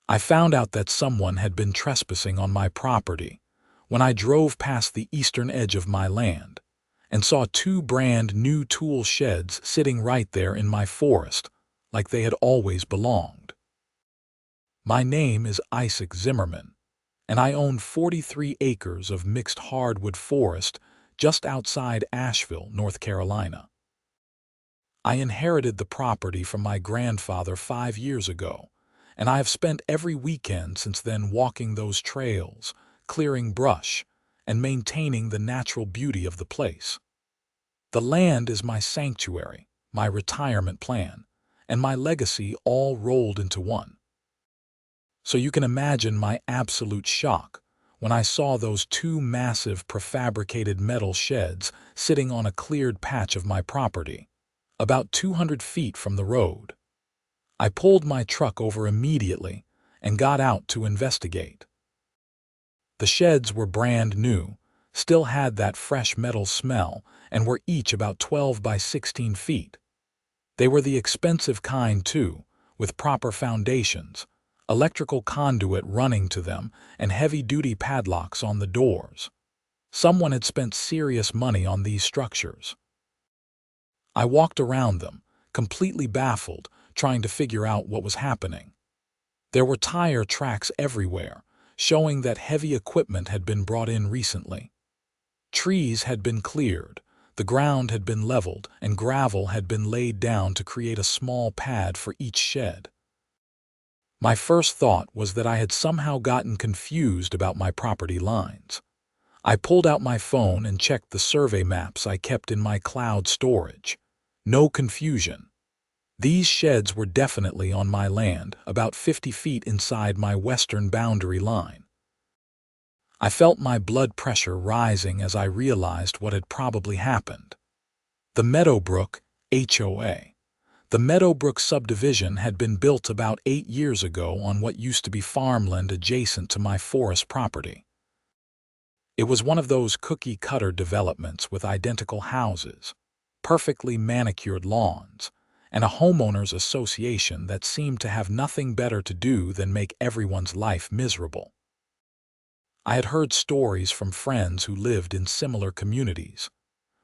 I found out that someone had been trespassing on my property when I drove past the eastern edge of my land and saw two brand new tool sheds sitting right there in my forest, like they had always belonged. My name is Isaac Zimmerman, and I own 43 acres of mixed hardwood forest just outside Asheville, North Carolina. I inherited the property from my grandfather 5 years ago, and I have spent every weekend since then walking those trails, clearing brush, and maintaining the natural beauty of the place. The land is my sanctuary, my retirement plan, and my legacy all rolled into one. So you can imagine my absolute shock when I saw those two massive prefabricated metal sheds sitting on a cleared patch of my property, about 200 feet from the road. I pulled my truck over immediately and got out to investigate. The sheds were brand new, still had that fresh metal smell, and were each about 12 by 16 feet. They were the expensive kind too, with proper foundations, electrical conduit running to them, and heavy-duty padlocks on the doors. Someone had spent serious money on these structures. I walked around them, completely baffled, trying to figure out what was happening. There were tire tracks everywhere, showing that heavy equipment had been brought in recently. Trees had been cleared, the ground had been leveled, and gravel had been laid down to create a small pad for each shed. My first thought was that I had somehow gotten confused about my property lines. I pulled out my phone and checked the survey maps I kept in my cloud storage. No confusion. These sheds were definitely on my land, about 50 feet inside my western boundary line. I felt my blood pressure rising as I realized what had probably happened. The Meadowbrook, HOA. The Meadowbrook subdivision had been built about 8 years ago on what used to be farmland adjacent to my forest property. It was one of those cookie-cutter developments with identical houses, perfectly manicured lawns, and a homeowners association that seemed to have nothing better to do than make everyone's life miserable. I had heard stories from friends who lived in similar communities,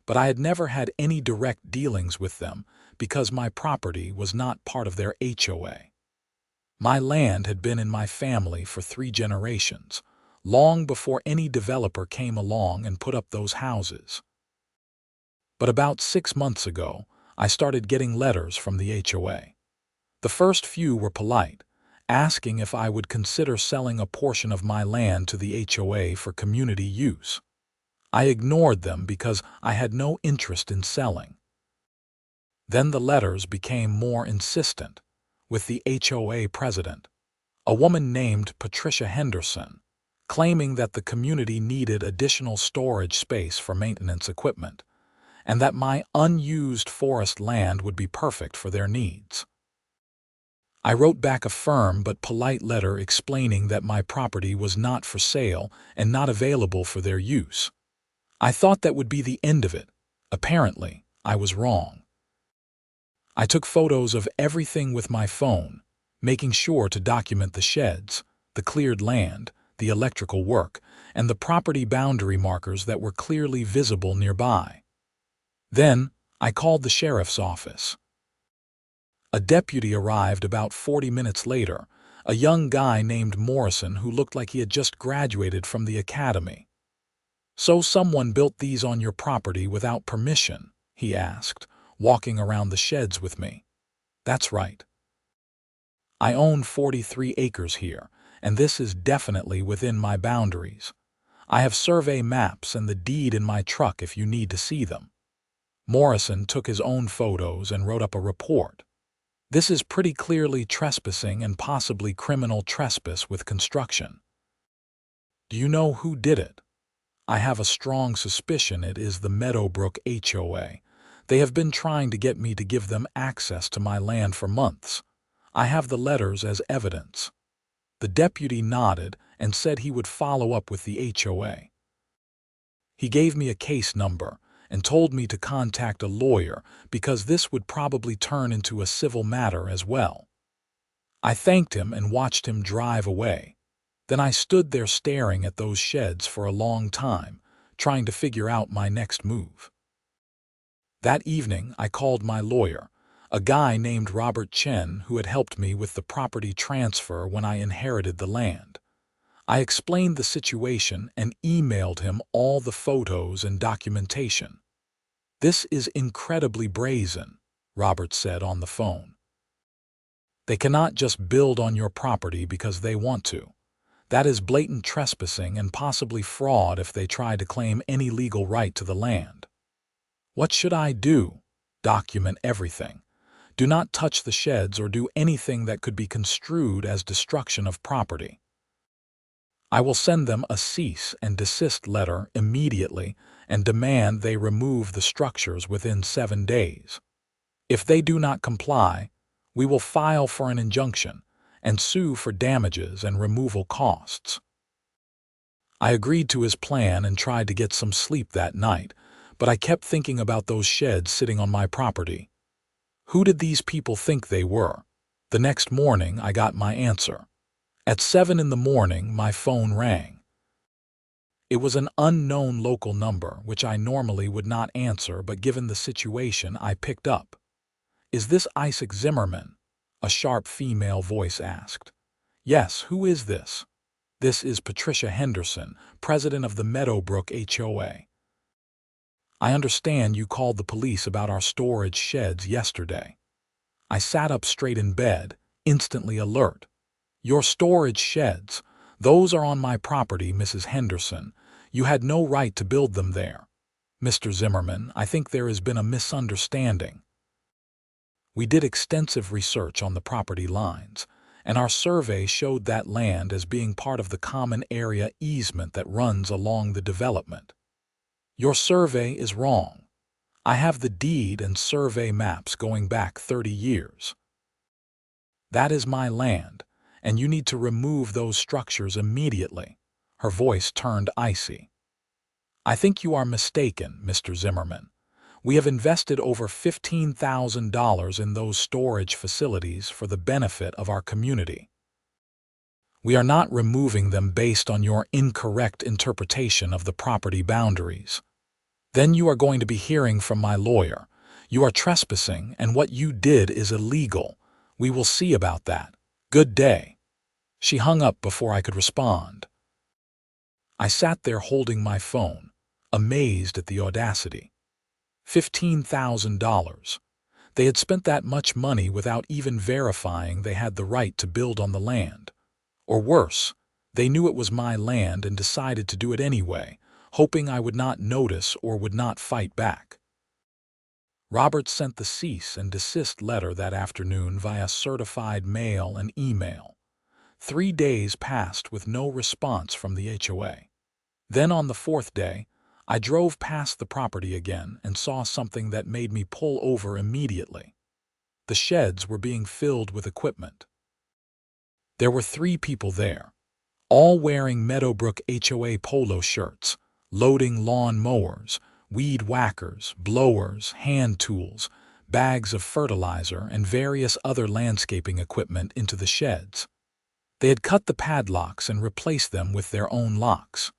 but I had never had any direct dealings with them because my property was not part of their HOA. My land had been in my family for 3 generations, long before any developer came along and put up those houses. But about 6 months ago, I started getting letters from the HOA. The first few were polite, asking if I would consider selling a portion of my land to the HOA for community use. I ignored them because I had no interest in selling. Then the letters became more insistent, with the HOA president, a woman named Patricia Henderson, claiming that the community needed additional storage space for maintenance equipment, and that my unused forest land would be perfect for their needs. I wrote back a firm but polite letter explaining that my property was not for sale and not available for their use. I thought that would be the end of it. Apparently, I was wrong. I took photos of everything with my phone, making sure to document the sheds, the cleared land, the electrical work, and the property boundary markers that were clearly visible nearby. Then, I called the sheriff's office. A deputy arrived about 40 minutes later, a young guy named Morrison who looked like he had just graduated from the academy. "So someone built these on your property without permission?" he asked, walking around the sheds with me. "That's right. I own 43 acres here, and this is definitely within my boundaries. I have survey maps and the deed in my truck if you need to see them." Morrison took his own photos and wrote up a report. "This is pretty clearly trespassing and possibly criminal trespass with construction. Do you know who did it? I have a strong suspicion it is the Meadowbrook HOA. They have been trying to get me to give them access to my land for months. I have the letters as evidence." The deputy nodded and said he would follow up with the HOA. He gave me a case number and told me to contact a lawyer because this would probably turn into a civil matter as well. I thanked him and watched him drive away. Then I stood there staring at those sheds for a long time, trying to figure out my next move. That evening, I called my lawyer, a guy named Robert Chen who had helped me with the property transfer when I inherited the land. I explained the situation and emailed him all the photos and documentation. "This is incredibly brazen," Robert said on the phone. "They cannot just build on your property because they want to. That is blatant trespassing and possibly fraud if they try to claim any legal right to the land." "What should I do?" "Document everything. Do not touch the sheds or do anything that could be construed as destruction of property. I will send them a cease and desist letter immediately and demand they remove the structures within 7 days. If they do not comply, we will file for an injunction and sue for damages and removal costs." I agreed to his plan and tried to get some sleep that night, but I kept thinking about those sheds sitting on my property. Who did these people think they were? The next morning, I got my answer. At 7 in the morning, my phone rang. It was an unknown local number, which I normally would not answer, but given the situation, I picked up. "Is this Isaac Zimmerman?" a sharp female voice asked. "Yes, who is this?" "This is Patricia Henderson, president of the Meadowbrook HOA. I understand you called the police about our storage sheds yesterday." I sat up straight in bed, instantly alert. "Your storage sheds? Those are on my property, Mrs. Henderson. You had no right to build them there." "Mr. Zimmerman, I think there has been a misunderstanding. We did extensive research on the property lines, and our survey showed that land as being part of the common area easement that runs along the development. Your survey is wrong. I have the deed and survey maps going back 30 years. That is my land, and you need to remove those structures immediately." Her voice turned icy. "I think you are mistaken, Mr. Zimmerman. We have invested over $15,000 in those storage facilities for the benefit of our community. We are not removing them based on your incorrect interpretation of the property boundaries." "Then you are going to be hearing from my lawyer. You are trespassing, and what you did is illegal. We will see about that. Good day." She hung up before I could respond. I sat there holding my phone, amazed at the audacity. $15,000. They had spent that much money without even verifying they had the right to build on the land. Or worse, they knew it was my land and decided to do it anyway, hoping I would not notice or would not fight back. Robert sent the cease and desist letter that afternoon via certified mail and email. 3 days passed with no response from the HOA. Then on the 4th day, I drove past the property again and saw something that made me pull over immediately. The sheds were being filled with equipment. There were 3 people there, all wearing Meadowbrook HOA polo shirts, loading lawn mowers, weed whackers, blowers, hand tools, bags of fertilizer, and various other landscaping equipment into the sheds. They had cut the padlocks and replaced them with their own locks.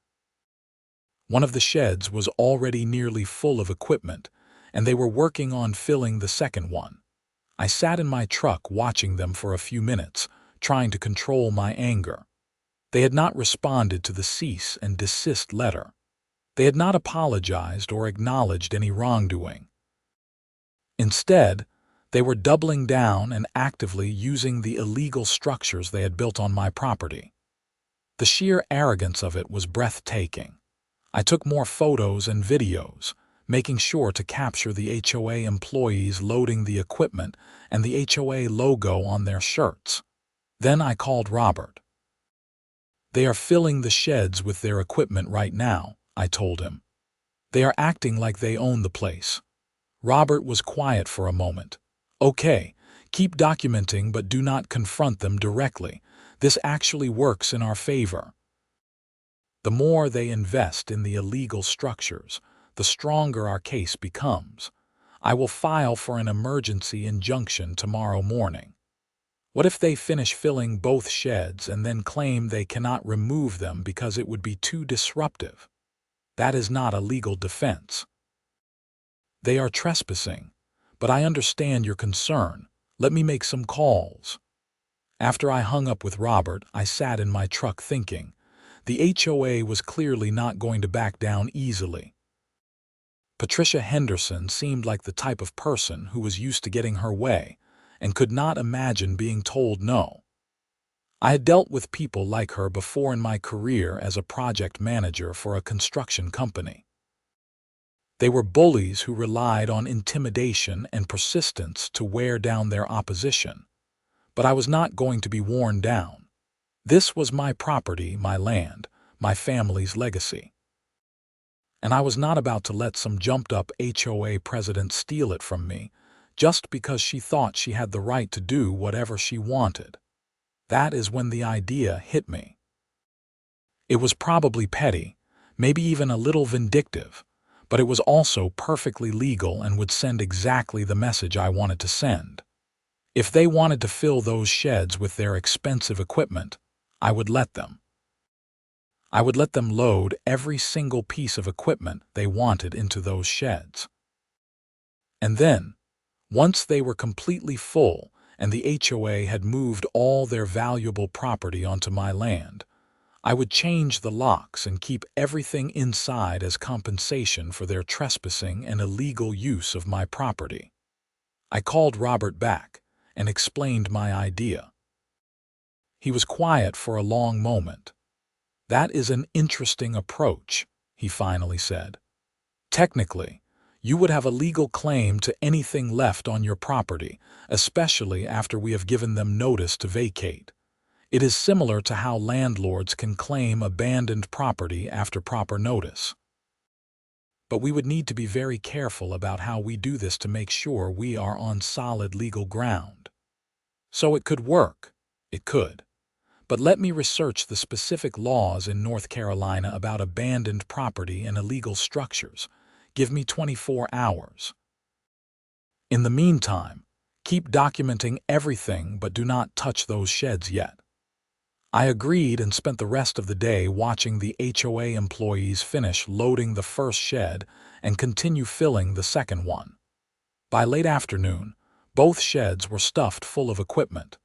One of the sheds was already nearly full of equipment, and they were working on filling the second one. I sat in my truck watching them for a few minutes, trying to control my anger. They had not responded to the cease and desist letter. They had not apologized or acknowledged any wrongdoing. Instead, they were doubling down and actively using the illegal structures they had built on my property. The sheer arrogance of it was breathtaking. I took more photos and videos, making sure to capture the HOA employees loading the equipment and the HOA logo on their shirts. Then I called Robert. "They are filling the sheds with their equipment right now," I told him. "They are acting like they own the place." Robert was quiet for a moment. "Okay, keep documenting but do not confront them directly. This actually works in our favor. The more they invest in the illegal structures, the stronger our case becomes. I will file for an emergency injunction tomorrow morning." What if they finish filling both sheds and then claim they cannot remove them because it would be too disruptive? That is not a legal defense. They are trespassing, but I understand your concern. Let me make some calls. After I hung up with Robert, I sat in my truck thinking. The HOA was clearly not going to back down easily. Patricia Henderson seemed like the type of person who was used to getting her way and could not imagine being told no. I had dealt with people like her before in my career as a project manager for a construction company. They were bullies who relied on intimidation and persistence to wear down their opposition. But I was not going to be worn down. This was my property, my land, my family's legacy. And I was not about to let some jumped-up HOA president steal it from me just because she thought she had the right to do whatever she wanted. That is when the idea hit me. It was probably petty, maybe even a little vindictive, but it was also perfectly legal and would send exactly the message I wanted to send. If they wanted to fill those sheds with their expensive equipment, I would let them. I would let them load every single piece of equipment they wanted into those sheds. And then, once they were completely full and the HOA had moved all their valuable property onto my land, I would change the locks and keep everything inside as compensation for their trespassing and illegal use of my property. I called Robert back and explained my idea. He was quiet for a long moment. "That is an interesting approach," he finally said. "Technically, you would have a legal claim to anything left on your property, especially after we have given them notice to vacate. It is similar to how landlords can claim abandoned property after proper notice. But we would need to be very careful about how we do this to make sure we are on solid legal ground. So it could work. It could. But let me research the specific laws in North Carolina about abandoned property and illegal structures. Give me 24 hours. In the meantime, keep documenting everything but do not touch those sheds yet." I agreed and spent the rest of the day watching the HOA employees finish loading the first shed and continue filling the second one. By late afternoon, both sheds were stuffed full of equipment.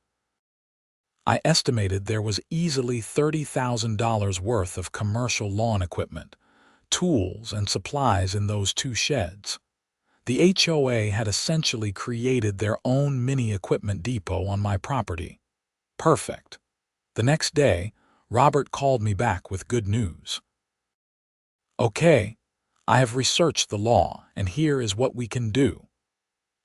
I estimated there was easily $30,000 worth of commercial lawn equipment, tools, and supplies in those two sheds. The HOA had essentially created their own mini equipment depot on my property. Perfect. The next day, Robert called me back with good news. "Okay, I have researched the law, and here is what we can do.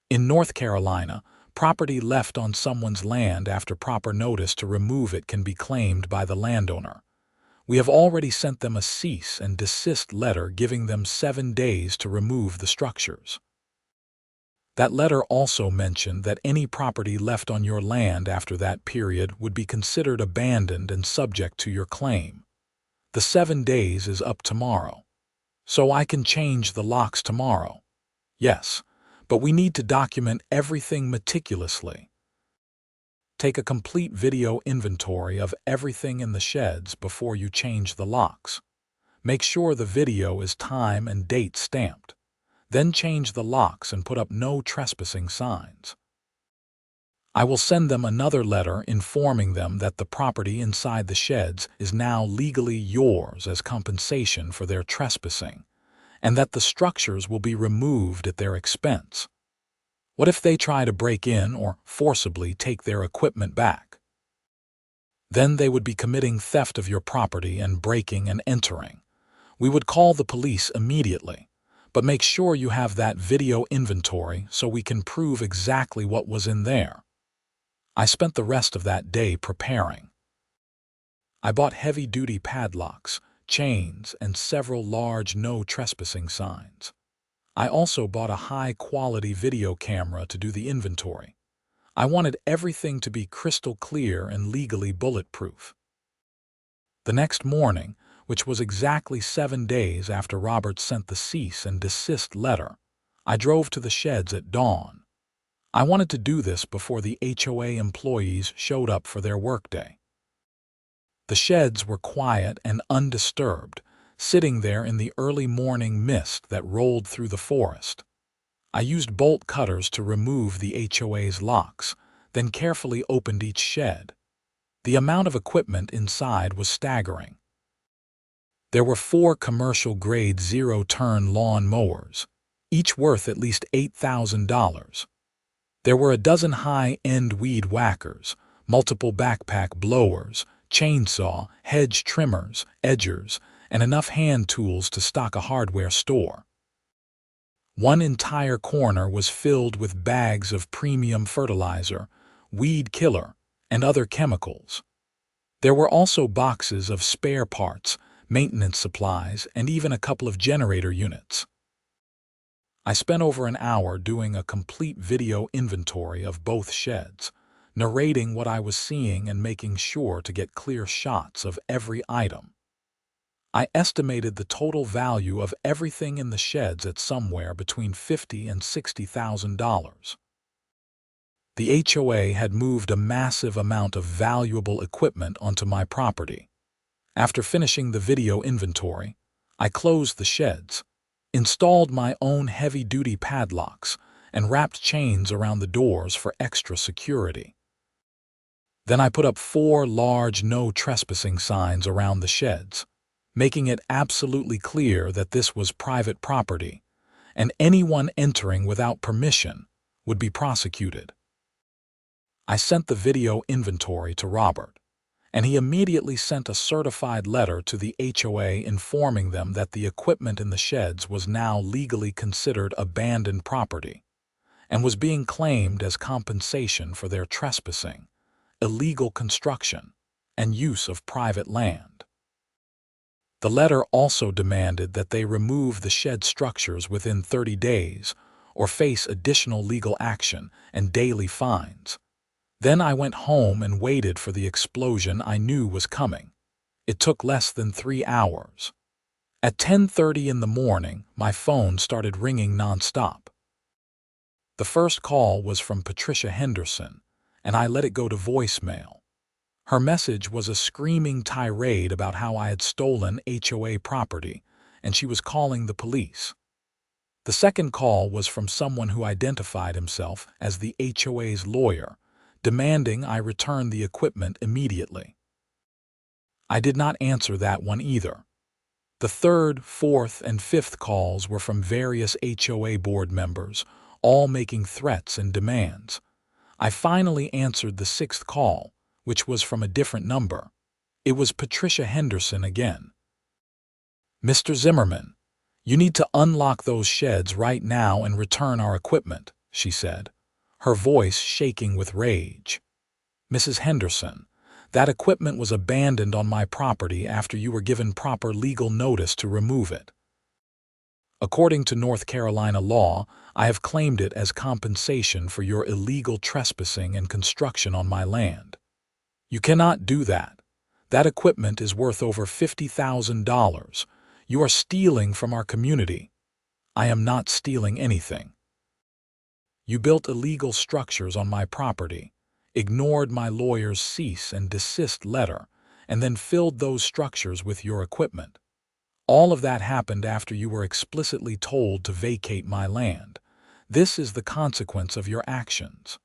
In North Carolina, property left on someone's land after proper notice to remove it can be claimed by the landowner. We have already sent them a cease and desist letter giving them 7 days to remove the structures. That letter also mentioned that any property left on your land after that period would be considered abandoned and subject to your claim. The 7 days is up tomorrow. So I can change the locks tomorrow. Yes, but we need to document everything meticulously. Take a complete video inventory of everything in the sheds before you change the locks. Make sure the video is time and date stamped. Then change the locks and put up no trespassing signs. I will send them another letter informing them that the property inside the sheds is now legally yours as compensation for their trespassing, and that the structures will be removed at their expense. What if they try to break in or forcibly take their equipment back? Then they would be committing theft of your property and breaking and entering. We would call the police immediately, but make sure you have that video inventory so we can prove exactly what was in there. I spent the rest of that day preparing. I bought heavy-duty padlocks, chains, and several large no trespassing signs. I also bought a high-quality video camera to do the inventory. I wanted everything to be crystal clear and legally bulletproof. The next morning, which was exactly 7 days after Robert sent the cease and desist letter, I drove to the sheds at dawn. I wanted to do this before the HOA employees showed up for their workday. The sheds were quiet and undisturbed, sitting there in the early morning mist that rolled through the forest. I used bolt cutters to remove the HOA's locks, then carefully opened each shed. The amount of equipment inside was staggering. There were 4 commercial-grade zero-turn lawn mowers, each worth at least $8,000. There were a dozen high-end weed whackers, multiple backpack blowers, chainsaw, hedge trimmers, edgers, and enough hand tools to stock a hardware store. One entire corner was filled with bags of premium fertilizer, weed killer, and other chemicals. There were also boxes of spare parts, maintenance supplies, and even a couple of generator units. I spent over an hour doing a complete video inventory of both sheds, narrating what I was seeing and making sure to get clear shots of every item. I estimated the total value of everything in the sheds at somewhere between $50,000 and $60,000. The HOA had moved a massive amount of valuable equipment onto my property. After finishing the video inventory, I closed the sheds, installed my own heavy-duty padlocks, and wrapped chains around the doors for extra security. Then I put up 4 large no trespassing signs around the sheds, making it absolutely clear that this was private property, and anyone entering without permission would be prosecuted. I sent the video inventory to Robert, and he immediately sent a certified letter to the HOA informing them that the equipment in the sheds was now legally considered abandoned property and was being claimed as compensation for their trespassing, illegal construction, and use of private land. The letter also demanded that they remove the shed structures within 30 days or face additional legal action and daily fines. Then I went home and waited for the explosion I knew was coming. It took less than 3 hours. At 10:30 in the morning, my phone started ringing nonstop. The first call was from Patricia Henderson, and I let it go to voicemail. Her message was a screaming tirade about how I had stolen HOA property, and she was calling the police. The second call was from someone who identified himself as the HOA's lawyer, demanding I return the equipment immediately. I did not answer that one either. The third, fourth, and fifth calls were from various HOA board members, all making threats and demands. I finally answered the 6th call, which was from a different number. It was Patricia Henderson again. "Mr. Zimmerman, you need to unlock those sheds right now and return our equipment," she said, her voice shaking with rage. "Mrs. Henderson, that equipment was abandoned on my property after you were given proper legal notice to remove it. According to North Carolina law, I have claimed it as compensation for your illegal trespassing and construction on my land. You cannot do that. That equipment is worth over $50,000. You are stealing from our community." "I am not stealing anything. You built illegal structures on my property, ignored my lawyer's cease and desist letter, and then filled those structures with your equipment. All of that happened after you were explicitly told to vacate my land. This is the consequence of your actions.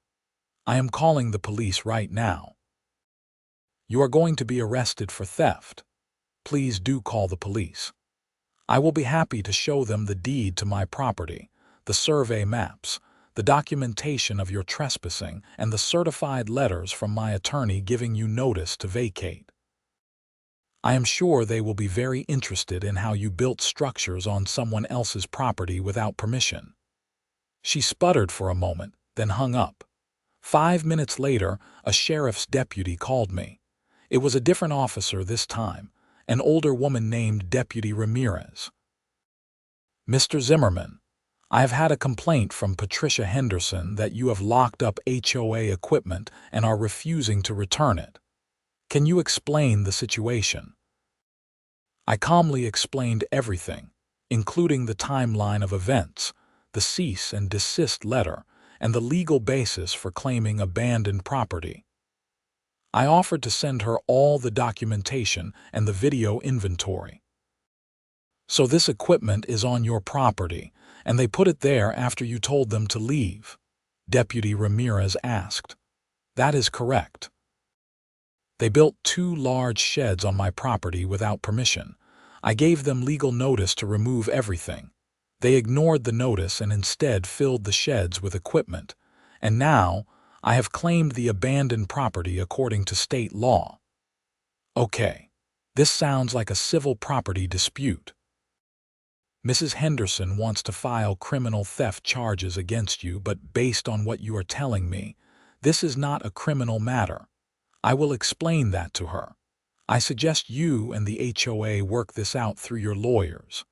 I am calling the police right now. You are going to be arrested for theft. Please do call the police. I will be happy to show them the deed to my property, the survey maps, the documentation of your trespassing, and the certified letters from my attorney giving you notice to vacate. I am sure they will be very interested in how you built structures on someone else's property without permission." She sputtered for a moment, then hung up. 5 minutes later, a sheriff's deputy called me. It was a different officer this time, an older woman named Deputy Ramirez. "Mr. Zimmerman, I have had a complaint from Patricia Henderson that you have locked up HOA equipment and are refusing to return it. Can you explain the situation?" I calmly explained everything, including the timeline of events, the cease and desist letter, and the legal basis for claiming abandoned property. I offered to send her all the documentation and the video inventory. "So this equipment is on your property, and they put it there after you told them to leave?" Deputy Ramirez asked. "That is correct. They built 2 large sheds on my property without permission. I gave them legal notice to remove everything. They ignored the notice and instead filled the sheds with equipment, and now I have claimed the abandoned property according to state law." "Okay, this sounds like a civil property dispute. Mrs. Henderson wants to file criminal theft charges against you, but based on what you are telling me, this is not a criminal matter. I will explain that to her. I suggest you and the HOA work this out through your lawyers."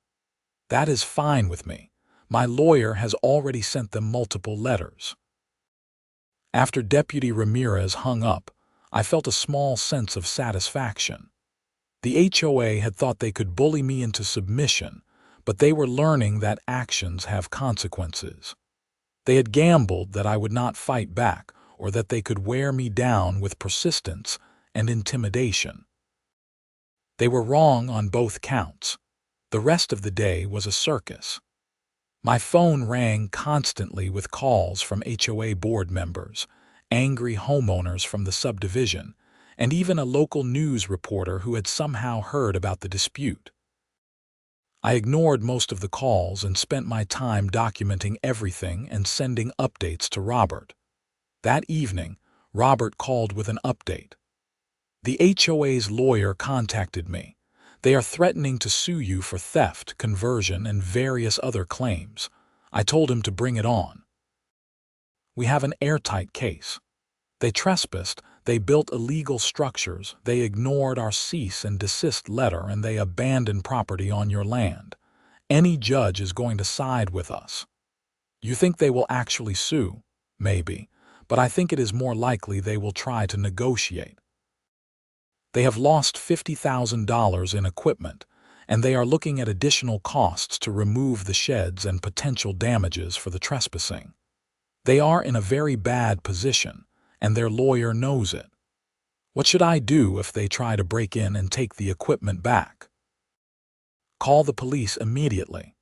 "That is fine with me. My lawyer has already sent them multiple letters." After Deputy Ramirez hung up, I felt a small sense of satisfaction. The HOA had thought they could bully me into submission, but they were learning that actions have consequences. They had gambled that I would not fight back, or that they could wear me down with persistence and intimidation. They were wrong on both counts. The rest of the day was a circus. My phone rang constantly with calls from HOA board members, angry homeowners from the subdivision, and even a local news reporter who had somehow heard about the dispute. I ignored most of the calls and spent my time documenting everything and sending updates to Robert. That evening, Robert called with an update. "The HOA's lawyer contacted me. They are threatening to sue you for theft, conversion, and various other claims. I told him to bring it on. We have an airtight case. They trespassed, they built illegal structures, they ignored our cease and desist letter, and they abandoned property on your land. Any judge is going to side with us. You think they will actually sue? Maybe, but I think it is more likely they will try to negotiate. They have lost $50,000 in equipment, and they are looking at additional costs to remove the sheds and potential damages for the trespassing. They are in a very bad position, and their lawyer knows it. What should I do if they try to break in and take the equipment back?" "Call the police immediately.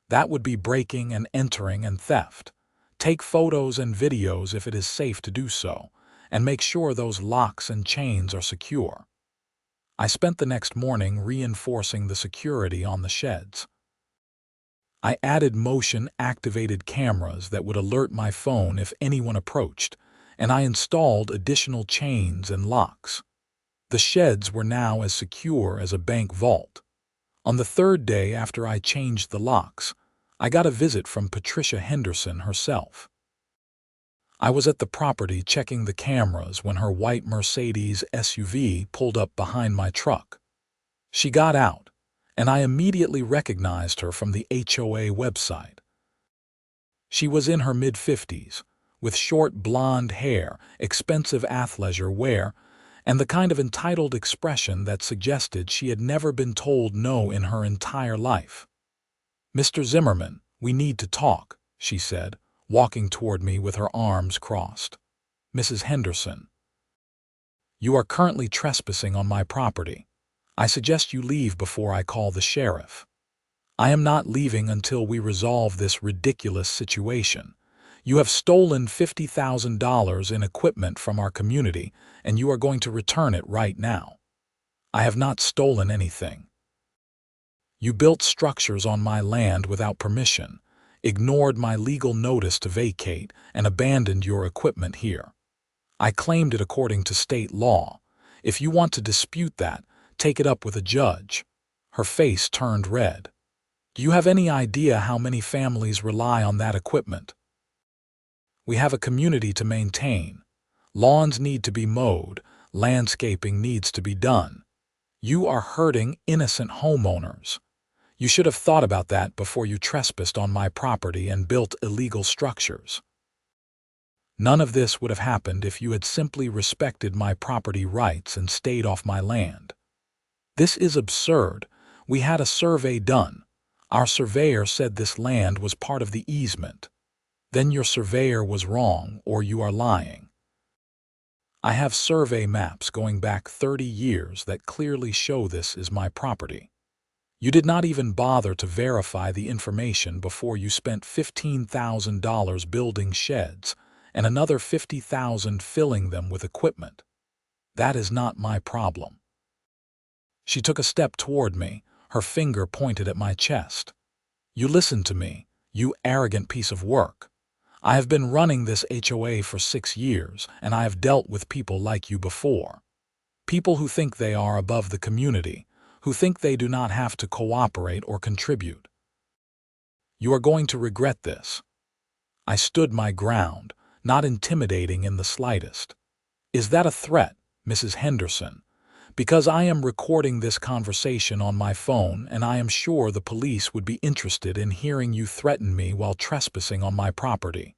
That would be breaking and entering and theft. Take photos and videos if it is safe to do so, and make sure those locks and chains are secure." I spent the next morning reinforcing the security on the sheds. I added motion-activated cameras that would alert my phone if anyone approached, and I installed additional chains and locks. The sheds were now as secure as a bank vault. On the 3rd day after I changed the locks, I got a visit from Patricia Henderson herself. I was at the property checking the cameras when her white Mercedes SUV pulled up behind my truck. She got out, and I immediately recognized her from the HOA website. She was in her mid-50s, with short blonde hair, expensive athleisure wear, and the kind of entitled expression that suggested she had never been told no in her entire life. "Mr. Zimmerman, we need to talk," she said, walking toward me with her arms crossed. "Mrs. Henderson, you are currently trespassing on my property. I suggest you leave before I call the sheriff. I am not leaving until we resolve this ridiculous situation. You have stolen $50,000 in equipment from our community, and you are going to return it right now." "I have not stolen anything. You built structures on my land without permission, ignored my legal notice to vacate, and abandoned your equipment here. I claimed it according to state law. If you want to dispute that, take it up with a judge." Her face turned red. "Do you have any idea how many families rely on that equipment? We have a community to maintain. Lawns need to be mowed, landscaping needs to be done. You are hurting innocent homeowners. You should have thought about that before you trespassed on my property and built illegal structures. None of this would have happened if you had simply respected my property rights and stayed off my land. This is absurd. We had a survey done. Our surveyor said this land was part of the easement. then your surveyor was wrong or you are lying. I have survey maps going back 30 years that clearly show this is my property. You did not even bother to verify the information before you spent $15,000 building sheds and another $50,000 filling them with equipment. That is not my problem. She took a step toward me, her finger pointed at my chest. You listen to me, you arrogant piece of work. I have been running this HOA for 6 years, and I have dealt with people like you before. People who think they are above the community, who think they do not have to cooperate or contribute. You are going to regret this. I stood my ground, not intimidating in the slightest. Is that a threat, Mrs. Henderson? Because I am recording this conversation on my phone, and I am sure the police would be interested in hearing you threaten me while trespassing on my property.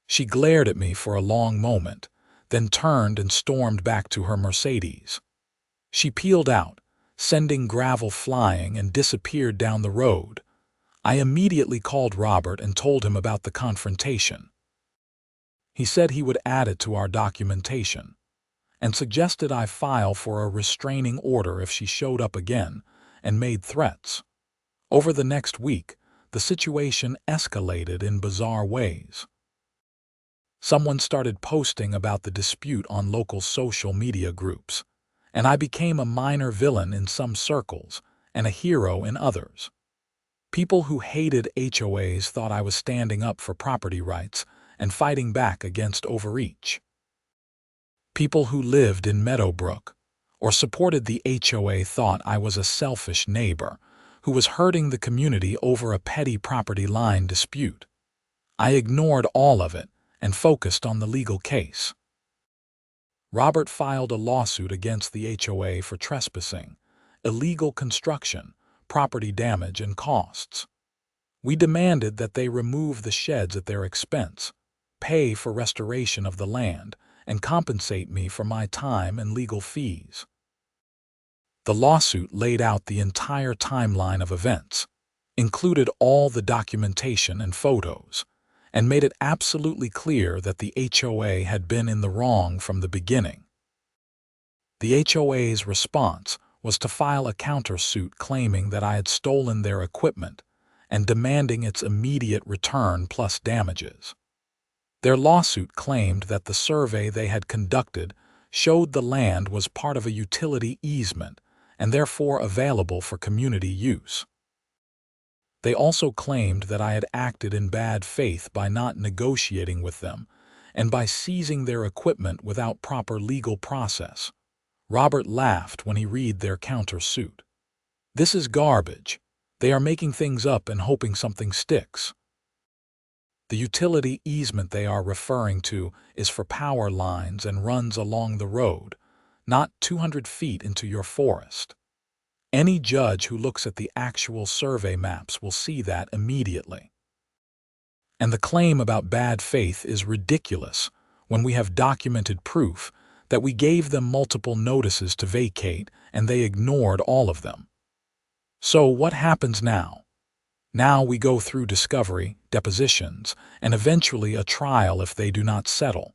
She glared at me for a long moment, then turned and stormed back to her Mercedes. She peeled out, sending gravel flying, and disappeared down the road. I immediately called Robert and told him about the confrontation. He said he would add it to our documentation, and suggested I file for a restraining order if she showed up again, and made threats. Over the next week, the situation escalated in bizarre ways. Someone started posting about the dispute on local social media groups, and I became a minor villain in some circles and a hero in others. People who hated HOAs thought I was standing up for property rights and fighting back against overreach. People who lived in Meadowbrook or supported the HOA thought I was a selfish neighbor who was hurting the community over a petty property line dispute. I ignored all of it and focused on the legal case. Robert filed a lawsuit against the HOA for trespassing, illegal construction, property damage, and costs. We demanded that they remove the sheds at their expense, pay for restoration of the land, and compensate me for my time and legal fees. The lawsuit laid out the entire timeline of events, included all the documentation and photos, and made it absolutely clear that the HOA had been in the wrong from the beginning. The HOA's response was to file a countersuit claiming that I had stolen their equipment and demanding its immediate return plus damages. Their lawsuit claimed that the survey they had conducted showed the land was part of a utility easement and therefore available for community use. They also claimed that I had acted in bad faith by not negotiating with them and by seizing their equipment without proper legal process. Robert laughed when he read their countersuit. This is garbage. They are making things up and hoping something sticks. The utility easement they are referring to is for power lines and runs along the road, not 200 feet into your forest. Any judge who looks at the actual survey maps will see that immediately. And the claim about bad faith is ridiculous when we have documented proof that we gave them multiple notices to vacate and they ignored all of them. So what happens now? Now we go through discovery, depositions, and eventually a trial if they do not settle.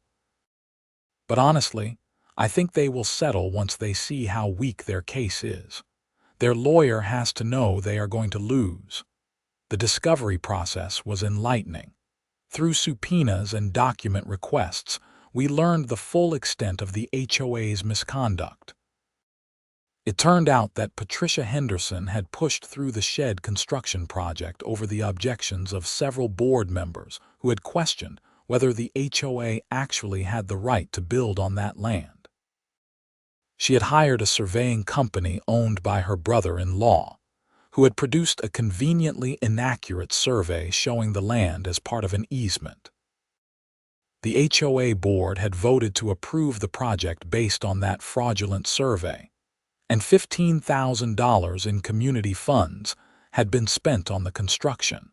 But honestly, I think they will settle once they see how weak their case is. Their lawyer has to know they are going to lose. The discovery process was enlightening. Through subpoenas and document requests, we learned the full extent of the HOA's misconduct. It turned out that Patricia Henderson had pushed through the shed construction project over the objections of several board members who had questioned whether the HOA actually had the right to build on that land. She had hired a surveying company owned by her brother-in-law, who had produced a conveniently inaccurate survey showing the land as part of an easement. The HOA board had voted to approve the project based on that fraudulent survey, and $15,000 in community funds had been spent on the construction.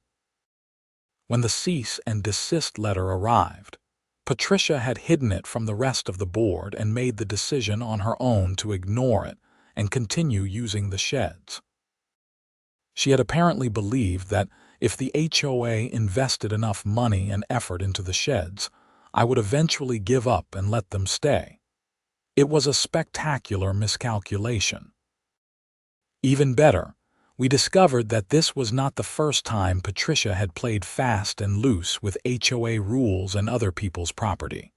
When the cease and desist letter arrived, Patricia had hidden it from the rest of the board and made the decision on her own to ignore it and continue using the sheds. She had apparently believed that If the HOA invested enough money and effort into the sheds, I would eventually give up and let them stay. It was a spectacular miscalculation. Even better, we discovered that this was not the first time Patricia had played fast and loose with HOA rules and other people's property.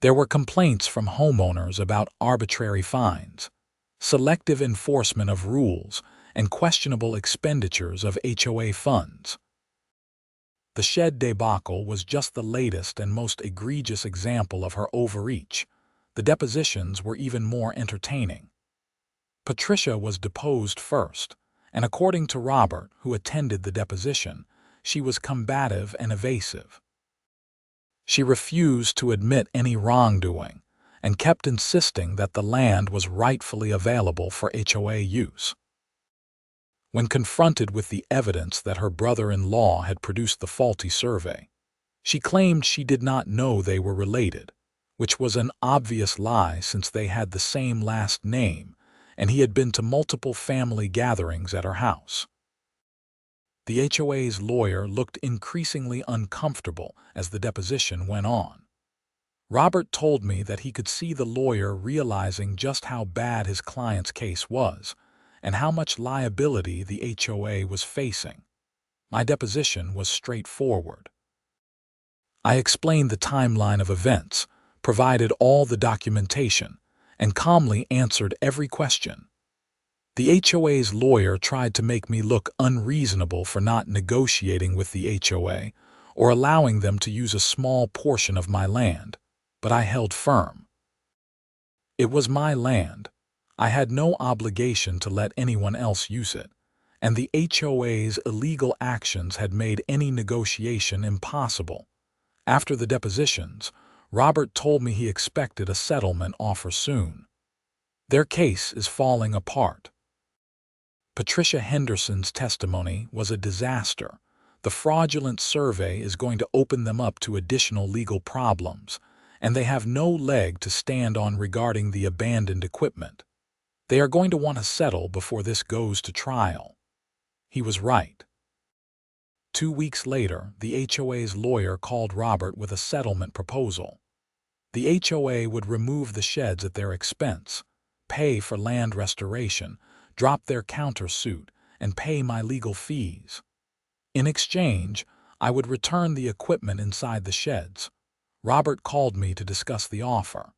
There were complaints from homeowners about arbitrary fines, selective enforcement of rules, and questionable expenditures of HOA funds. The shed debacle was just the latest and most egregious example of her overreach. The depositions were even more entertaining. Patricia was deposed first, and according to Robert, who attended the deposition, she was combative and evasive. She refused to admit any wrongdoing and kept insisting that the land was rightfully available for HOA use. When confronted with the evidence that her brother-in-law had produced the faulty survey, she claimed she did not know they were related, which was an obvious lie since they had the same last name and he had been to multiple family gatherings at her house. The HOA's lawyer looked increasingly uncomfortable as the deposition went on. Robert told me that he could see the lawyer realizing just how bad his client's case was and how much liability the HOA was facing. My deposition was straightforward. I explained the timeline of events, provided all the documentation, and calmly answered every question. The HOA's lawyer tried to make me look unreasonable for not negotiating with the HOA or allowing them to use a small portion of my land, but I held firm. It was my land. I had no obligation to let anyone else use it, and the HOA's illegal actions had made any negotiation impossible. After the depositions, Robert told me he expected a settlement offer soon. Their case is falling apart. Patricia Henderson's testimony was a disaster. The fraudulent survey is going to open them up to additional legal problems, and they have no leg to stand on regarding the abandoned equipment. They are going to want to settle before this goes to trial. He was right. 2 weeks later, the HOA's lawyer called Robert with a settlement proposal. The HOA would remove the sheds at their expense, pay for land restoration, drop their countersuit, and pay my legal fees. In exchange, I would return the equipment inside the sheds. Robert called me to discuss the offer.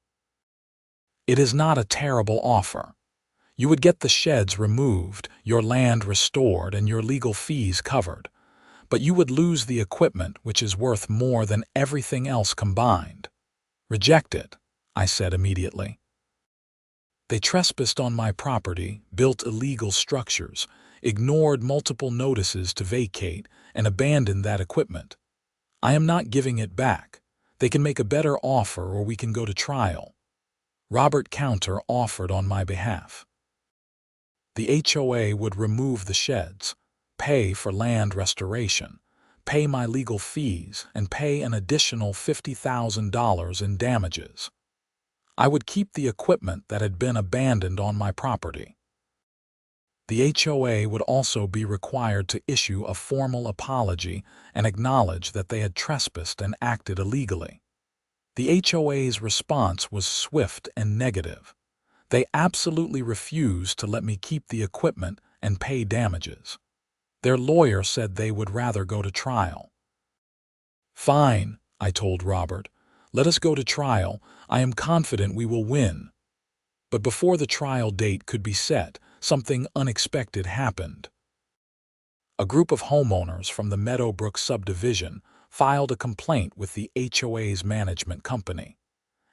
It is not a terrible offer. You would get the sheds removed, your land restored, and your legal fees covered. But you would lose the equipment, which is worth more than everything else combined. Reject it, I said immediately. They trespassed on my property, built illegal structures, ignored multiple notices to vacate, and abandoned that equipment. I am not giving it back. They can make a better offer or we can go to trial. Robert counter-offered on my behalf. The HOA would remove the sheds, pay for land restoration, pay my legal fees, and pay an additional $50,000 in damages. I would keep the equipment that had been abandoned on my property. The HOA would also be required to issue a formal apology and acknowledge that they had trespassed and acted illegally. The HOA's response was swift and negative. They absolutely refused to let me keep the equipment and pay damages. Their lawyer said they would rather go to trial. Fine, I told Robert. Let us go to trial. I am confident we will win. But before the trial date could be set, something unexpected happened. A group of homeowners from the Meadowbrook subdivision filed a complaint with the HOA's management company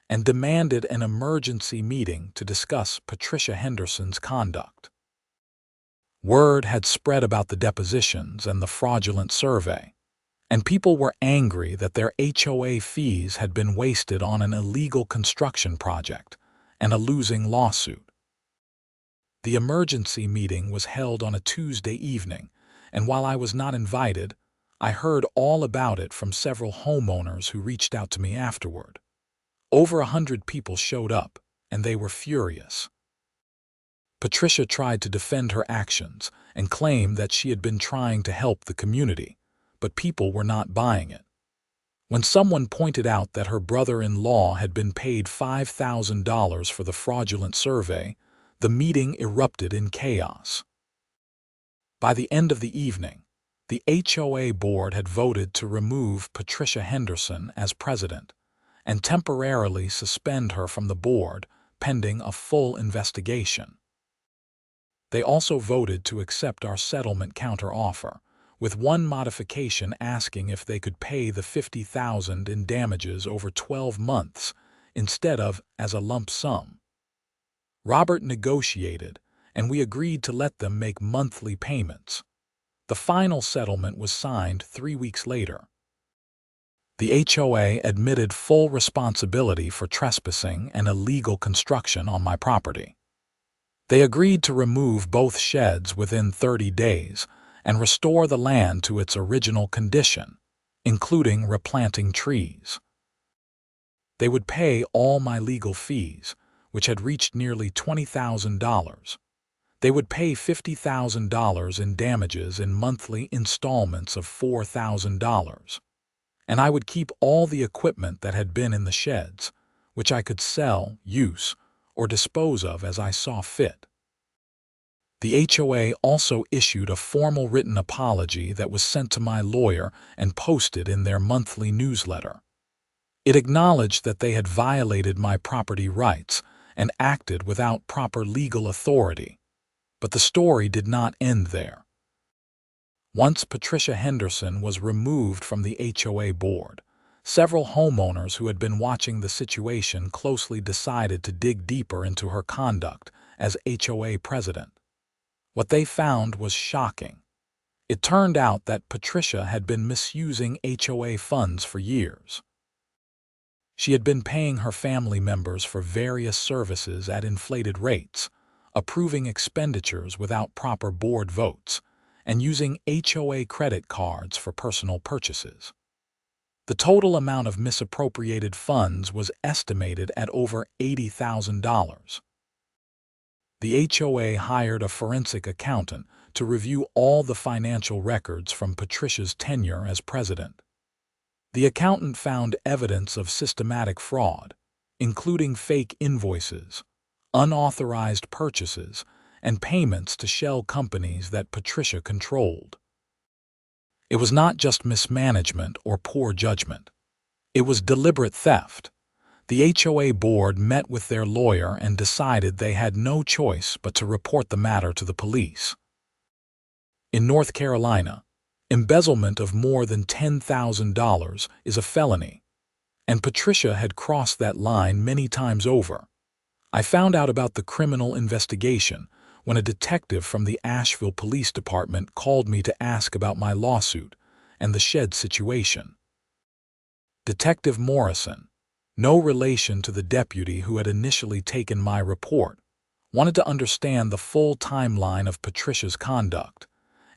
and demanded an emergency meeting to discuss Patricia Henderson's conduct. Word had spread about the depositions and the fraudulent survey, and people were angry that their HOA fees had been wasted on an illegal construction project and a losing lawsuit. The emergency meeting was held on a Tuesday evening, and while I was not invited, I heard all about it from several homeowners who reached out to me afterward. Over 100 people showed up, and they were furious. Patricia tried to defend her actions and claimed that she had been trying to help the community, but people were not buying it. When someone pointed out that her brother-in-law had been paid $5,000 for the fraudulent survey, the meeting erupted in chaos. By the end of the evening, the HOA board had voted to remove Patricia Henderson as president and temporarily suspend her from the board pending a full investigation. They also voted to accept our settlement counteroffer, with one modification asking if they could pay the $50,000 in damages over 12 months instead of as a lump sum. Robert negotiated, and we agreed to let them make monthly payments. The final settlement was signed 3 weeks later. The HOA admitted full responsibility for trespassing and illegal construction on my property. They agreed to remove both sheds within 30 days and restore the land to its original condition, including replanting trees. They would pay all my legal fees, which had reached nearly $20,000. They would pay $50,000 in damages in monthly installments of $4,000. And I would keep all the equipment that had been in the sheds, which I could sell, use, or dispose of as I saw fit. The HOA also issued a formal written apology that was sent to my lawyer and posted in their monthly newsletter. It acknowledged that they had violated my property rights and acted without proper legal authority. But the story did not end there. Once Patricia Henderson was removed from the HOA board, several homeowners who had been watching the situation closely decided to dig deeper into her conduct as HOA president. What they found was shocking. It turned out that Patricia had been misusing HOA funds for years. She had been paying her family members for various services at inflated rates, approving expenditures without proper board votes, and using HOA credit cards for personal purchases. The total amount of misappropriated funds was estimated at over $80,000. The HOA hired a forensic accountant to review all the financial records from Patricia's tenure as president. The accountant found evidence of systematic fraud, including fake invoices, unauthorized purchases, and payments to shell companies that Patricia controlled. It was not just mismanagement or poor judgment. It was deliberate theft. The HOA board met with their lawyer and decided they had no choice but to report the matter to the police. In North Carolina, embezzlement of more than $10,000 is a felony, and Patricia had crossed that line many times over. I found out about the criminal investigation when a detective from the Asheville Police Department called me to ask about my lawsuit and the shed situation. Detective Morrison, no relation to the deputy who had initially taken my report, wanted to understand the full timeline of Patricia's conduct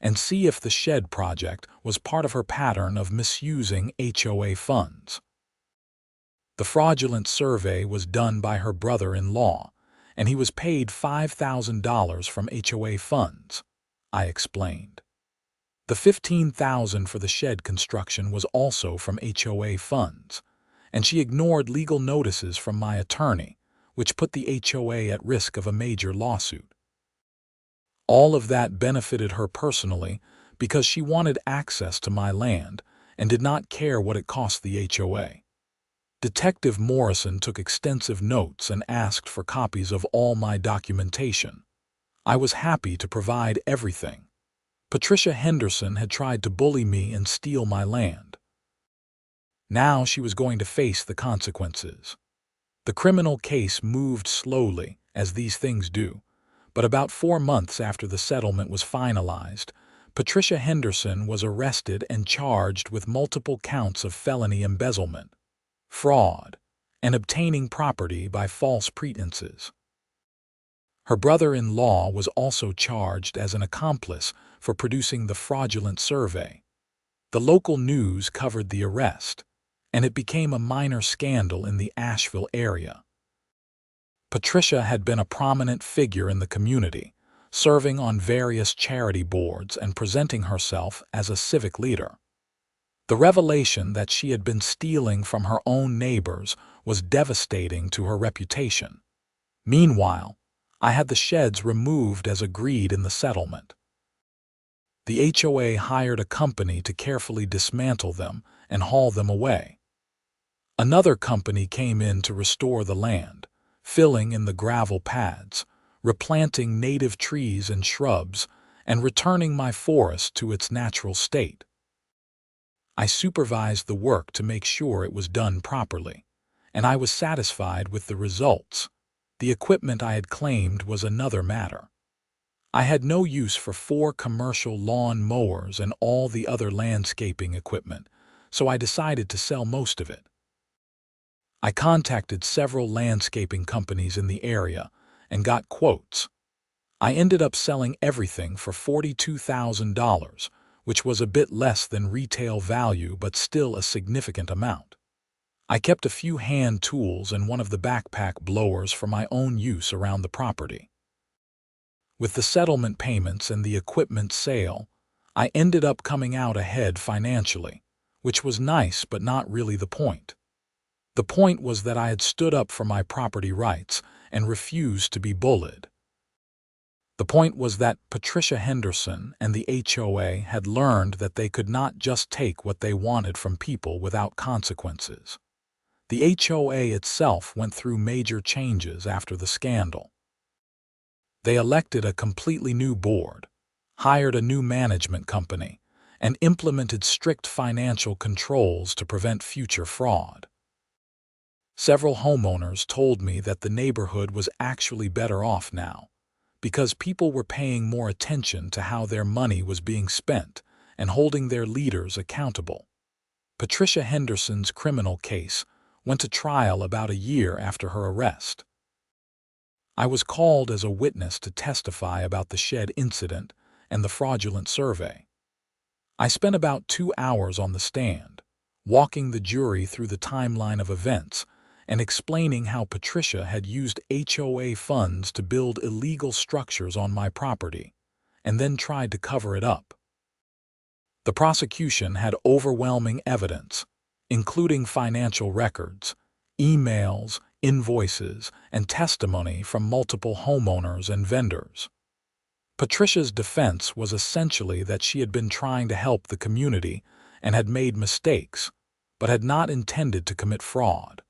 and see if the shed project was part of her pattern of misusing HOA funds. The fraudulent survey was done by her brother-in-law, and he was paid $5,000 from HOA funds, I explained. The $15,000 for the shed construction was also from HOA funds, and she ignored legal notices from my attorney, which put the HOA at risk of a major lawsuit. All of that benefited her personally because she wanted access to my land and did not care what it cost the HOA. Detective Morrison took extensive notes and asked for copies of all my documentation. I was happy to provide everything. Patricia Henderson had tried to bully me and steal my land. Now she was going to face the consequences. The criminal case moved slowly, as these things do, but about 4 months after the settlement was finalized, Patricia Henderson was arrested and charged with multiple counts of felony embezzlement, fraud, and obtaining property by false pretenses. Her brother-in-law was also charged as an accomplice for producing the fraudulent survey. The local news covered the arrest, and it became a minor scandal in the Asheville area. Patricia had been a prominent figure in the community, serving on various charity boards and presenting herself as a civic leader. The revelation that she had been stealing from her own neighbors was devastating to her reputation. Meanwhile, I had the sheds removed as agreed in the settlement. The HOA hired a company to carefully dismantle them and haul them away. Another company came in to restore the land, filling in the gravel pads, replanting native trees and shrubs, and returning my forest to its natural state. I supervised the work to make sure it was done properly, and I was satisfied with the results. The equipment I had claimed was another matter. I had no use for 4 commercial lawn mowers and all the other landscaping equipment, so I decided to sell most of it. I contacted several landscaping companies in the area and got quotes. I ended up selling everything for $42,000, which was a bit less than retail value but still a significant amount. I kept a few hand tools and one of the backpack blowers for my own use around the property. With the settlement payments and the equipment sale, I ended up coming out ahead financially, which was nice but not really the point. The point was that I had stood up for my property rights and refused to be bullied. The point was that Patricia Henderson and the HOA had learned that they could not just take what they wanted from people without consequences. The HOA itself went through major changes after the scandal. They elected a completely new board, hired a new management company, and implemented strict financial controls to prevent future fraud. Several homeowners told me that the neighborhood was actually better off now, because people were paying more attention to how their money was being spent and holding their leaders accountable. Patricia Henderson's criminal case went to trial about a year after her arrest. I was called as a witness to testify about the shed incident and the fraudulent survey. I spent about 2 hours on the stand, walking the jury through the timeline of events and explaining how Patricia had used HOA funds to build illegal structures on my property and then tried to cover it up. The prosecution had overwhelming evidence, including financial records, emails, invoices, and testimony from multiple homeowners and vendors. Patricia's defense was essentially that she had been trying to help the community and had made mistakes, but had not intended to commit fraud.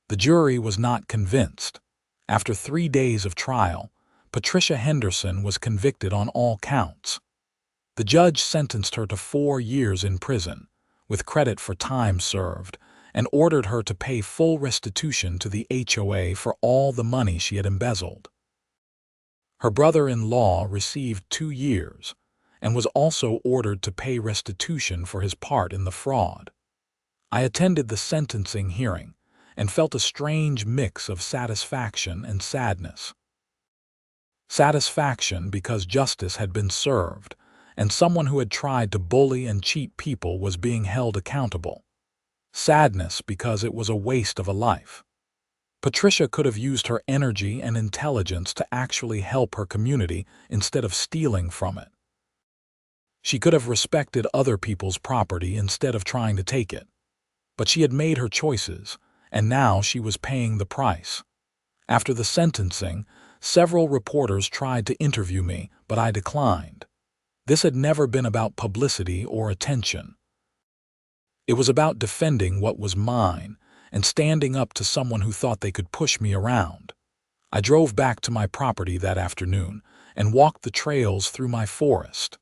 The jury was not convinced. After 3 days of trial, Patricia Henderson was convicted on all counts. The judge sentenced her to 4 years in prison, with credit for time served, and ordered her to pay full restitution to the HOA for all the money she had embezzled. Her brother-in-law received 2 years and was also ordered to pay restitution for his part in the fraud. I attended the sentencing hearing and felt a strange mix of satisfaction and sadness. Satisfaction because justice had been served and someone who had tried to bully and cheat people was being held accountable. Sadness because it was a waste of a life. Patricia could have used her energy and intelligence to actually help her community instead of stealing from it. She could have respected other people's property instead of trying to take it. But she had made her choices, and now she was paying the price. After the sentencing, several reporters tried to interview me, but I declined. This had never been about publicity or attention. It was about defending what was mine and standing up to someone who thought they could push me around. I drove back to my property that afternoon and walked the trails through my forest.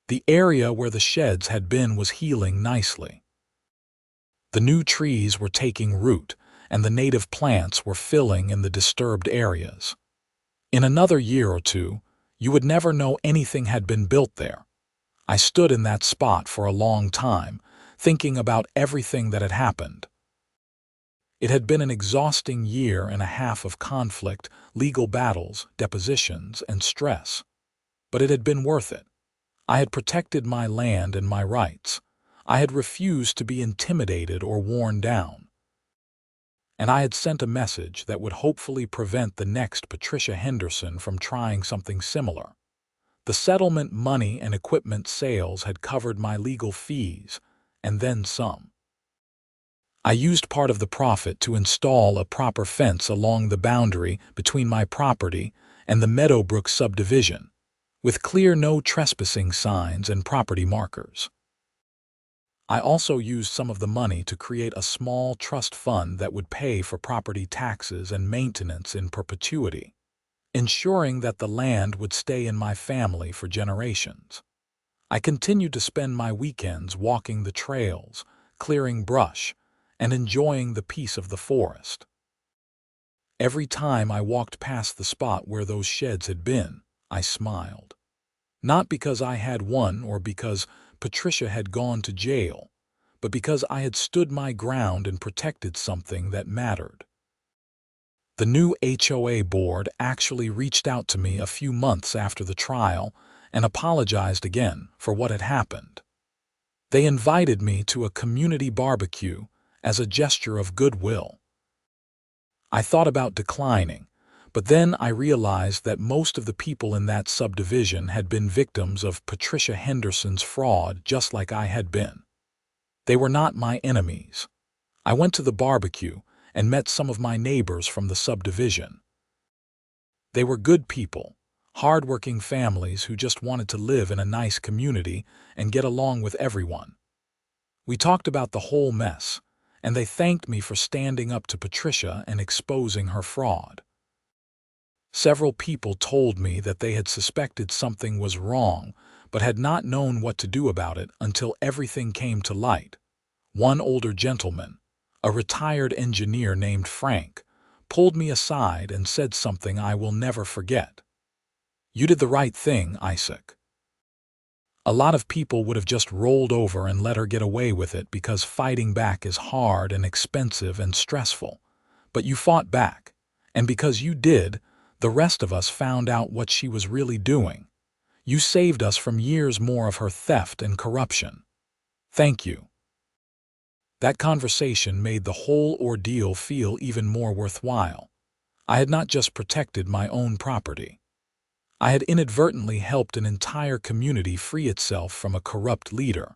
The area where the sheds had been was healing nicely. The new trees were taking root, and the native plants were filling in the disturbed areas. In another year or two, you would never know anything had been built there. I stood in that spot for a long time, thinking about everything that had happened. It had been an exhausting year and a half of conflict, legal battles, depositions, and stress. But it had been worth it. I had protected my land and my rights. I had refused to be intimidated or worn down. and I had sent a message that would hopefully prevent the next Patricia Henderson from trying something similar. The settlement money and equipment sales had covered my legal fees, and then some. I used part of the profit to install a proper fence along the boundary between my property and the Meadowbrook subdivision, with clear no trespassing signs and property markers. I also used some of the money to create a small trust fund that would pay for property taxes and maintenance in perpetuity, ensuring that the land would stay in my family for generations. I continued to spend my weekends walking the trails, clearing brush, and enjoying the peace of the forest. Every time I walked past the spot where those sheds had been, I smiled. Not because I had won or because Patricia had gone to jail, but because I had stood my ground and protected something that mattered. The new HOA board actually reached out to me a few months after the trial and apologized again for what had happened. They invited me to a community barbecue as a gesture of goodwill. I thought about declining, but then I realized that most of the people in that subdivision had been victims of Patricia Henderson's fraud just like I had been. They were not my enemies. I went to the barbecue and met some of my neighbors from the subdivision. They were good people, hard-working families who just wanted to live in a nice community and get along with everyone. We talked about the whole mess, and they thanked me for standing up to Patricia and exposing her fraud. Several people told me that they had suspected something was wrong but had not known what to do about it until everything came to light. One older gentleman, a retired engineer named Frank, pulled me aside and said something I will never forget. "You did the right thing, Isaac. A lot of people would have just rolled over and let her get away with it because fighting back is hard and expensive and stressful. But you fought back, and because you did, the rest of us found out what she was really doing. You saved us from years more of her theft and corruption. Thank you." That conversation made the whole ordeal feel even more worthwhile. I had not just protected my own property. I had inadvertently helped an entire community free itself from a corrupt leader.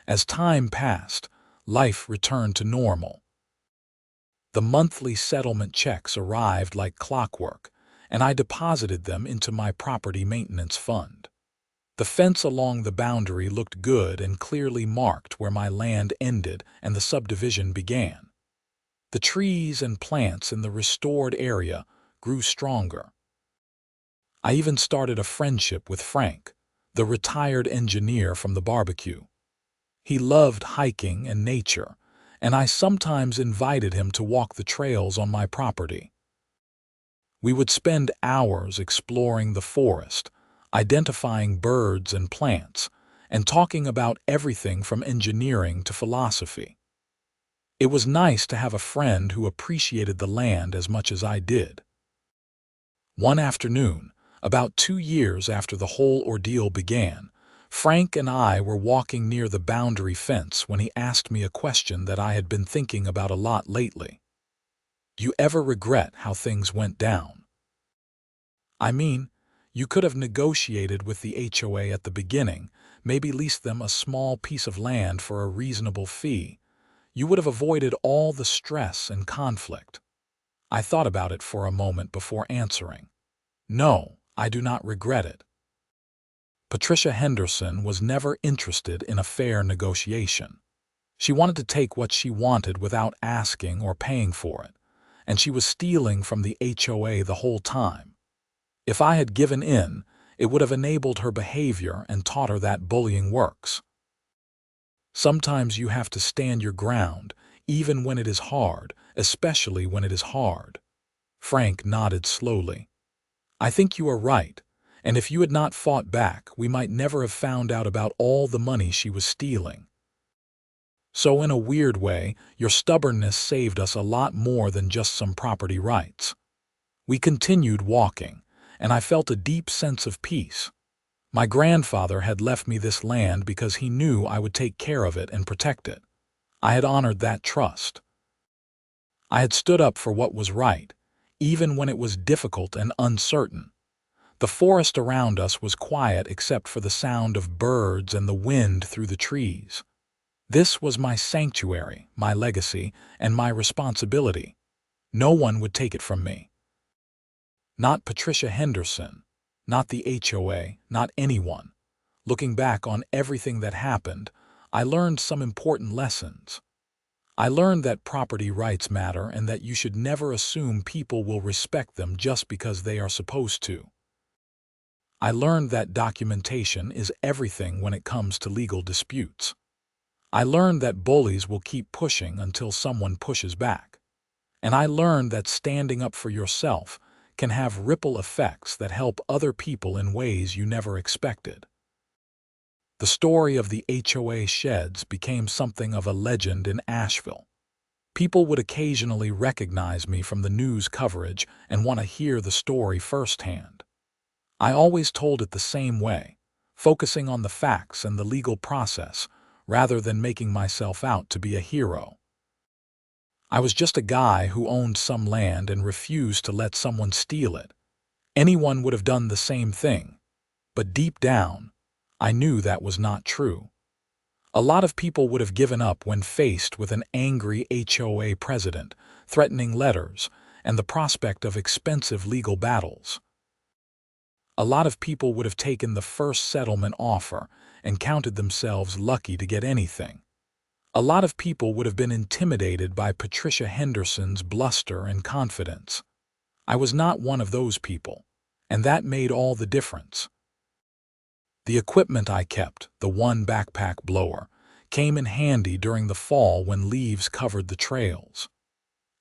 As time passed, life returned to normal. The monthly settlement checks arrived like clockwork, and I deposited them into my property maintenance fund. The fence along the boundary looked good and clearly marked where my land ended and the subdivision began. The trees and plants in the restored area grew stronger. I even started a friendship with Frank, the retired engineer from the barbecue. He loved hiking and nature, and I sometimes invited him to walk the trails on my property. We would spend hours exploring the forest, identifying birds and plants, and talking about everything from engineering to philosophy. It was nice to have a friend who appreciated the land as much as I did. One afternoon, about 2 years after the whole ordeal began, Frank and I were walking near the boundary fence when he asked me a question that I had been thinking about a lot lately. "Do you ever regret how things went down? I mean, you could have negotiated with the HOA at the beginning, maybe leased them a small piece of land for a reasonable fee. You would have avoided all the stress and conflict." I thought about it for a moment before answering. No, I do not regret it. Patricia Henderson was never interested in a fair negotiation. She wanted to take what she wanted without asking or paying for it, and she was stealing from the HOA the whole time. If I had given in, it would have enabled her behavior and taught her that bullying works. Sometimes you have to stand your ground, even when it is hard, especially when it is hard. Frank nodded slowly. "I think you are right, and if you had not fought back, we might never have found out about all the money she was stealing. So in a weird way, your stubbornness saved us a lot more than just some property rights." We continued walking, and I felt a deep sense of peace. My grandfather had left me this land because he knew I would take care of it and protect it. I had honored that trust. I had stood up for what was right, even when it was difficult and uncertain. The forest around us was quiet except for the sound of birds and the wind through the trees. This was my sanctuary, my legacy, and my responsibility. No one would take it from me. Not Patricia Henderson, not the HOA, not anyone. Looking back on everything that happened, I learned some important lessons. I learned that property rights matter and that you should never assume people will respect them just because they are supposed to. I learned that documentation is everything when it comes to legal disputes. I learned that bullies will keep pushing until someone pushes back. And I learned that standing up for yourself can have ripple effects that help other people in ways you never expected. The story of the HOA sheds became something of a legend in Asheville. People would occasionally recognize me from the news coverage and want to hear the story firsthand. I always told it the same way, focusing on the facts and the legal process, rather than making myself out to be a hero. I was just a guy who owned some land and refused to let someone steal it. Anyone would have done the same thing. But deep down, I knew that was not true. A lot of people would have given up when faced with an angry HOA president, threatening letters, and the prospect of expensive legal battles. A lot of people would have taken the first settlement offer and counted themselves lucky to get anything. A lot of people would have been intimidated by Patricia Henderson's bluster and confidence. I was not one of those people, and that made all the difference. The equipment I kept, the one backpack blower, came in handy during the fall when leaves covered the trails.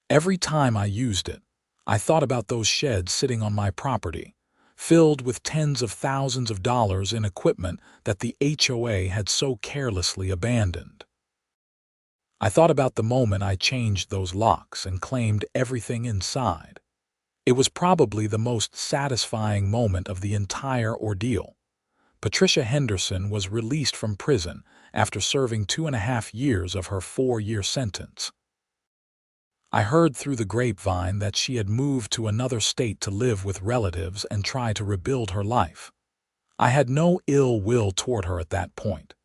Every time I used it, I thought about those sheds sitting on my property, filled with tens of thousands of dollars in equipment that the HOA had so carelessly abandoned. I thought about the moment I changed those locks and claimed everything inside. It was probably the most satisfying moment of the entire ordeal. Patricia Henderson was released from prison after serving 2.5 years of her 4-year sentence. I heard through the grapevine that she had moved to another state to live with relatives and try to rebuild her life. I had no ill will toward her at that point.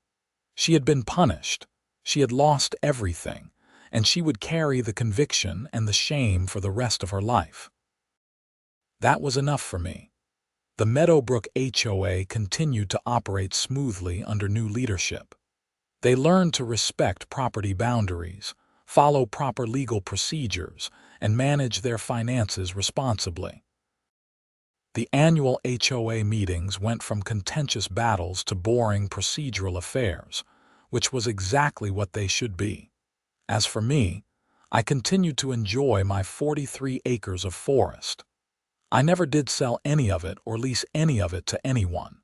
She had been punished, she had lost everything, and she would carry the conviction and the shame for the rest of her life. That was enough for me. The Meadowbrook HOA continued to operate smoothly under new leadership. They learned to respect property boundaries, follow proper legal procedures, and manage their finances responsibly. The annual HOA meetings went from contentious battles to boring procedural affairs, which was exactly what they should be. As for me, I continued to enjoy my 43 acres of forest. I never did sell any of it or lease any of it to anyone.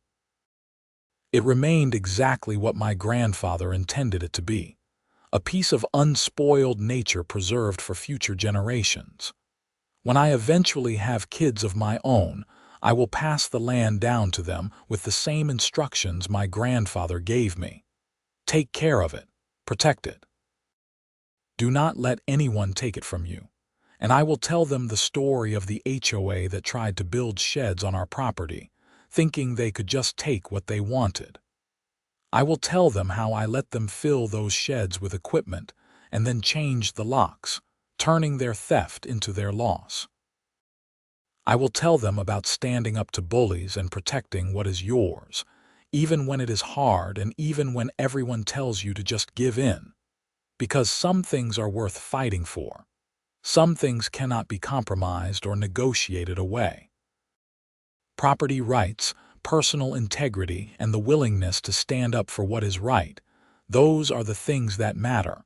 It remained exactly what my grandfather intended it to be, a piece of unspoiled nature preserved for future generations. When I eventually have kids of my own, I will pass the land down to them with the same instructions my grandfather gave me. Take care of it, protect it. Do not let anyone take it from you. And I will tell them the story of the HOA that tried to build sheds on our property, thinking they could just take what they wanted. I will tell them how I let them fill those sheds with equipment and then changed the locks, turning their theft into their loss. I will tell them about standing up to bullies and protecting what is yours, even when it is hard and even when everyone tells you to just give in. Because some things are worth fighting for. Some things cannot be compromised or negotiated away. Property rights, personal integrity, and the willingness to stand up for what is right, those are the things that matter.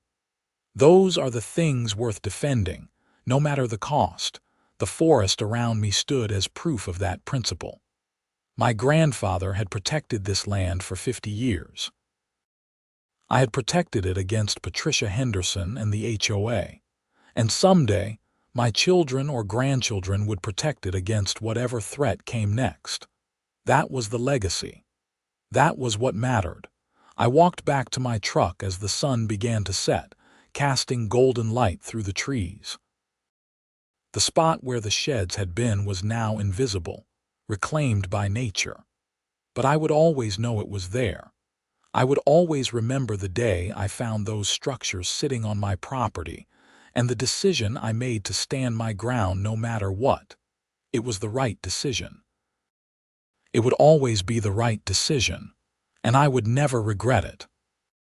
Those are the things worth defending, no matter the cost. The forest around me stood as proof of that principle. My grandfather had protected this land for 50 years. I had protected it against Patricia Henderson and the HOA. And someday, my children or grandchildren would protect it against whatever threat came next. That was the legacy. That was what mattered. I walked back to my truck as the sun began to set, casting golden light through the trees. The spot where the sheds had been was now invisible, reclaimed by nature. But I would always know it was there. I would always remember the day I found those structures sitting on my property, and the decision I made to stand my ground no matter what. It was the right decision. It would always be the right decision, and I would never regret it.